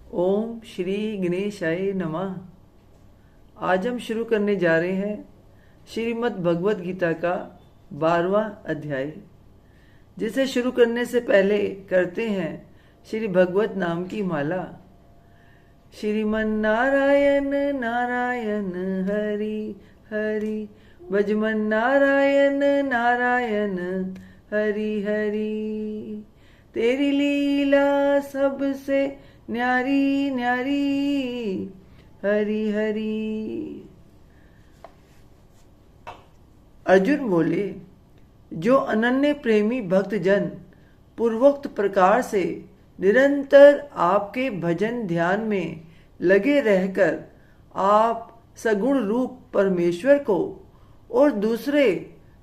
ओम श्री गणेशाय नमः। आज हम शुरू करने जा रहे हैं श्रीमद् भगवत गीता का 12वां अध्याय, जिसे शुरू करने से पहले करते हैं श्री भगवत नाम की माला। श्रीमन नारायण नारायण हरि हरि, भजमन नारायण नारायण हरि हरि। तेरी लीला सबसे न्यारी न्यारी हरि हरि। अर्जुन बोले, जो अनन्य प्रेमी भक्तजन पूर्वोक्त प्रकार से निरंतर आपके भजन ध्यान में लगे रहकर आप सगुण रूप परमेश्वर को और दूसरे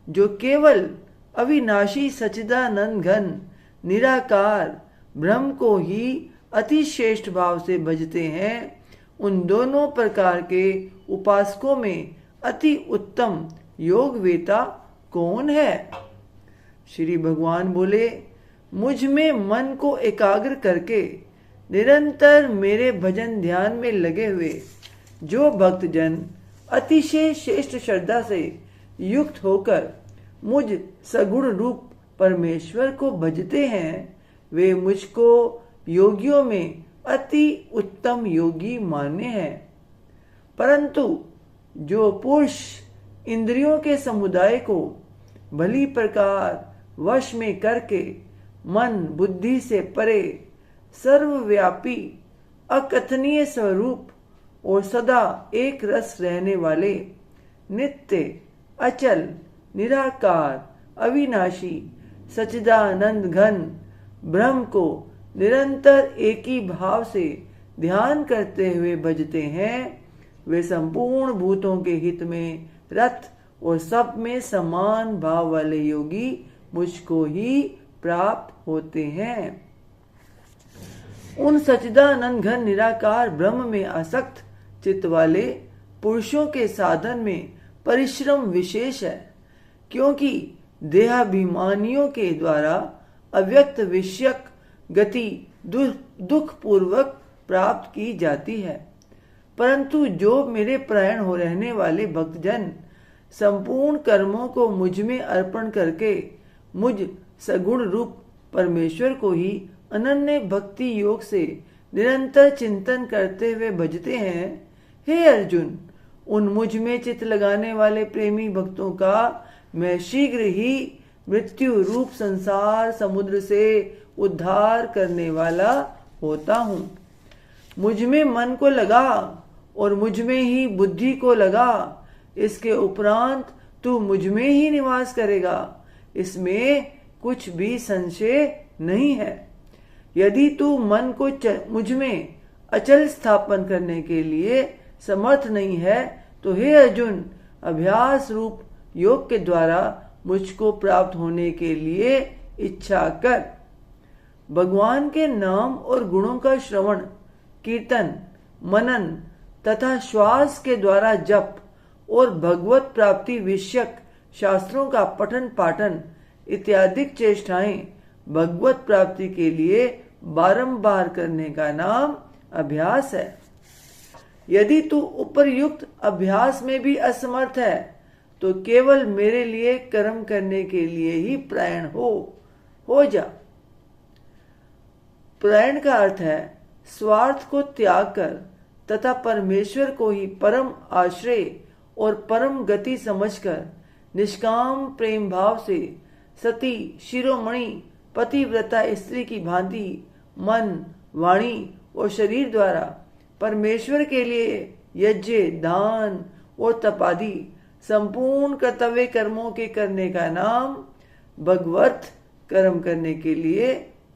जो केवल अविनाशी सच्चिदानंद घन निराकार ब्रह्म को ही अति श्रेष्ठ भाव से भजते हैं, उन दोनों प्रकार के उपासकों में अति उत्तम योगवेता कौन है? श्री भगवान बोले, मुझ में मन को एकाग्र करके निरंतर मेरे भजन ध्यान में लगे हुए जो भक्तजन अतिशय श्रेष्ठ श्रद्धा से युक्त होकर मुझ सगुण रूप परमेश्वर को भजते हैं, वे मुझको योगियों में अति उत्तम योगी माने हैं। परंतु जो पुरुष इंद्रियों के समुदाय को भली प्रकार वश में करके मन बुद्धि से परे सर्वव्यापी अकथनीय स्वरूप और सदा एक रस रहने वाले नित्य अचल निराकार अविनाशी सच्चिदानंद घन ब्रह्म को निरंतर एक ही भाव से ध्यान करते हुए भजते हैं, वे संपूर्ण भूतों के हित में रत और सब में समान भाव वाले योगी मुझको ही प्राप्त होते हैं। उन सच्चिदानंद घन निराकार ब्रह्म में आसक्त चित्त वाले पुरुषों के साधन में परिश्रम विशेष है, क्योंकि देहाभिमानियों के द्वारा अव्यक्त विषयक गति दुख पूर्वक प्राप्त की जाती है। परंतु जो मेरे प्राण हो रहने वाले भक्तजन संपूर्ण कर्मों को मुझ में अर्पण करके मुझ सगुण रूप परमेश्वर को ही अनन्य भक्ति योग से निरंतर चिंतन करते हुए भजते हैं, हे अर्जुन, उन मुझ में चित्त लगाने वाले प्रेमी भक्तों का मैं शीघ्र ही मृत्यु रूप संसार समुद्र से उद्धार करने वाला होता हूँ। मुझ में मन को लगा और मुझ में ही बुद्धि को लगा, इसके उपरांत तू मुझ में ही निवास करेगा, इसमें कुछ भी संशय नहीं है। यदि तू मन को मुझ में अचल स्थापन करने के लिए समर्थ नहीं है, तो हे अर्जुन, अभ्यास रूप योग के द्वारा मुझको प्राप्त होने के लिए इच्छा कर। भगवान के नाम और गुणों का श्रवण कीर्तन मनन तथा श्वास के द्वारा जप और भगवत प्राप्ति विषयक शास्त्रों का पठन पाठन इत्यादि चेष्टाएं भगवत प्राप्ति के लिए बारंबार करने का नाम अभ्यास है। यदि तू उपर्युक्त अभ्यास में भी असमर्थ है, तो केवल मेरे लिए कर्म करने के लिए ही प्राण हो जा। प्राण का अर्थ है स्वार्थ को त्याग कर तथा परमेश्वर को ही परम आश्रय और परम गति समझकर निष्काम प्रेम भाव से सती शिरोमणि पतिव्रता स्त्री की भांति मन वाणी और शरीर द्वारा परमेश्वर के लिए यज्ञ दान और तपादि संपूर्ण कर्तव्य कर्मों के करने का नाम भगवत कर्म करने के लिए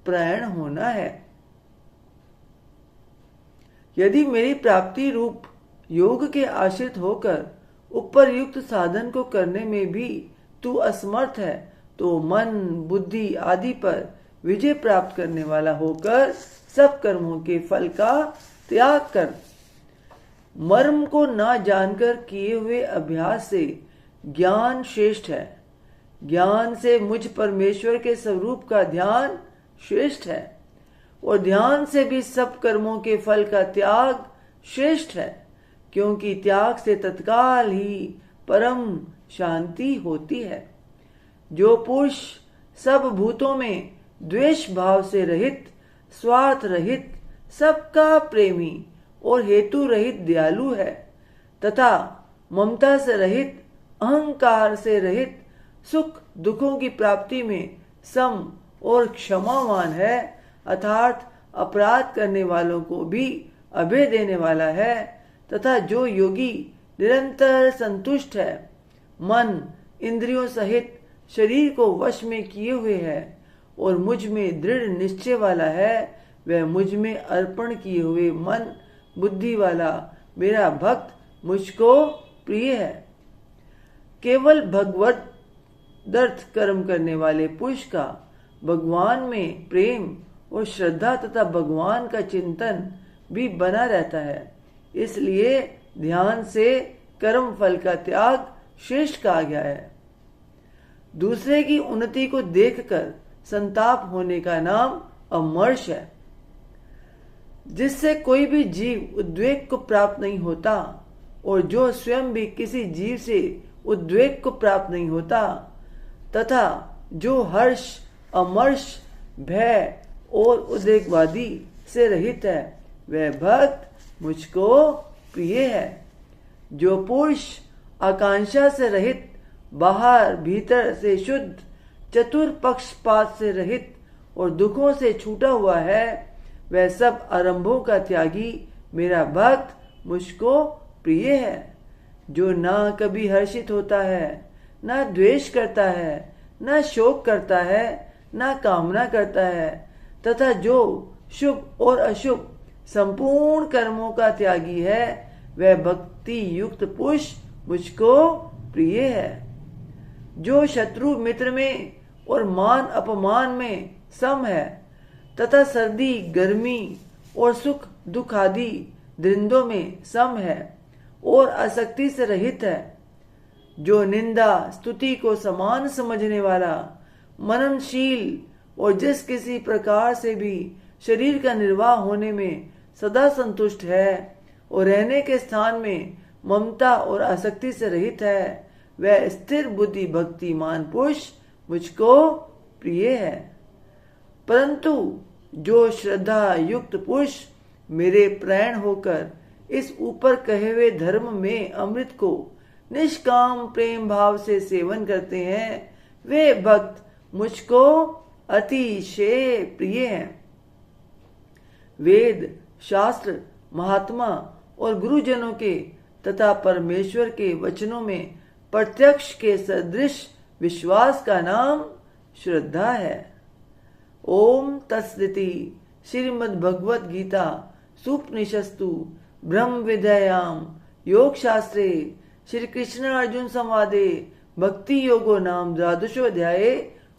प्राण होना है। यदि मेरी प्राप्ति रूप योग के आश्रित होकर उपरयुक्त साधन को करने में भी तू असमर्थ है, तो मन बुद्धि आदि पर विजय प्राप्त करने वाला होकर सब कर्मों के फल का त्याग कर। मर्म को ना जानकर किए हुए अभ्यास से ज्ञान श्रेष्ठ है। ज्ञान से मुझ परमेश्वर के स्वरूप का ध्यान श्रेष्ठ है। और ध्यान से भी सब कर्मों के फल का त्याग श्रेष्ठ है, क्योंकि त्याग से तत्काल ही परम शांति होती है। जो पुरुष सब भूतों में द्वेष भाव से रहित, स्वार्थ रहित, सबका प्रेमी और हेतु रहित दयालु है तथा ममता से रहित, अहंकार से रहित, सुख दुखों की प्राप्ति में सम और क्षमावान है, अर्थात अपराध करने वालों को भी अभय देने वाला है, तथा जो योगी निरंतर संतुष्ट है, मन इंद्रियों सहित शरीर को वश में किए हुए है और मुझ में दृढ़ निश्चय वाला है, वह मुझ में अर्पण किए हुए मन बुद्धि वाला मेरा भक्त मुझको प्रिय है। केवल भगवत दर्थ कर्म करने वाले पुरुष का भगवान में प्रेम और श्रद्धा तथा भगवान का चिंतन भी बना रहता है। इसलिए ध्यान से कर्म फल का त्याग श्रेष्ठ कहा गया है। दूसरे की उन्नति को देखकर संताप होने का नाम अमर्ष है, जिससे कोई भी जीव उद्वेग को प्राप्त नहीं होता और जो स्वयं भी किसी जीव से उद्वेग को प्राप्त नहीं होता, तथा जो हर्ष, अमर्ष, भय और उद्वेगवादी से रहित है, वह भक्त मुझको प्रिय है। जो पुरुष आकांक्षा से रहित, बाहर भीतर से शुद्ध, चतुर पक्षपात से रहित और दुखों से छूटा हुआ है, वह सब आरंभों का त्यागी मेरा भक्त मुझको प्रिय है। जो ना कभी हर्षित होता है, ना द्वेष करता है, ना शोक करता है, ना कामना करता है, तथा जो शुभ और अशुभ संपूर्ण कर्मों का त्यागी है, वह भक्ति युक्त पुरुष मुझको प्रिय है। जो शत्रु मित्र में और मान अपमान में सम है, तथा सर्दी गर्मी और सुख दुख आदि द्वंद्वों में सम है और आसक्ति से रहित है। जो निंदा स्तुति को समान समझने वाला, मननशील और जिस किसी प्रकार से भी शरीर का निर्वाह होने में सदा संतुष्ट है और रहने के स्थान में ममता और आसक्ति से रहित है, वह स्थिर बुद्धि भक्तिमान पुरुष मुझको प्रिय है। परंतु जो श्रद्धा युक्त पुरुष मेरे प्राण होकर इस ऊपर कहे हुए धर्म में अमृत को निष्काम प्रेम भाव से सेवन करते हैं, वे भक्त मुझको अतिशय प्रिय हैं। वेद, शास्त्र, महात्मा और गुरुजनों के तथा परमेश्वर के वचनों में प्रत्यक्ष के सदृश विश्वास का नाम श्रद्धा है। ओम तत्सदिति। श्रीमद् भगवत गीता सुपनिषस्तु ब्रह्म विद्यायाम योग शास्त्रे श्री कृष्ण अर्जुन संवादे भक्ति योगो नाम द्वादशोऽध्याये।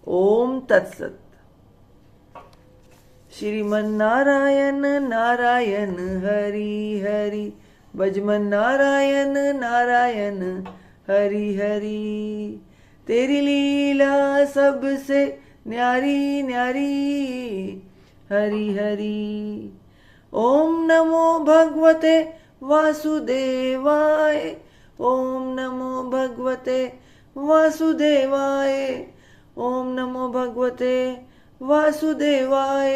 ओम तत्सत। श्रीमन्नारायण नारायण हरि हरि, भजमन नारायण नारायण हरि हरि। तेरी लीला सबसे न्यारी न्यारी हरि हरि। ओम नमो भगवते वासुदेवाय, ओम नमो भगवते वासुदेवाय, ओम नमो भगवते वासुदेवाय।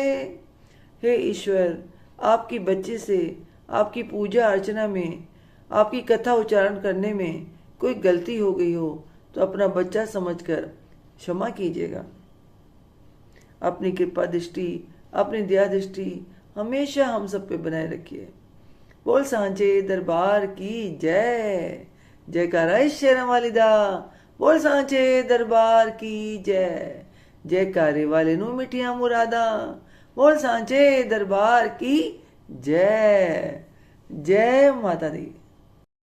हे ईश्वर, आपकी बच्चे से आपकी पूजा अर्चना में, आपकी कथा उच्चारण करने में कोई गलती हो गई हो तो अपना बच्चा समझकर क्षमा कीजिएगा। अपनी कृपा दृष्टि, अपनी दया दृष्टि हमेशा हम सब पे बनाए रखिए। बोल सांचे दरबार की जय। जयकारा शेरा वालिदा। बोल सांचे दरबार की जय। जयकारे वाले नू मिठिया मुरादा। बोल सांचे दरबार की जय। जय माता दी।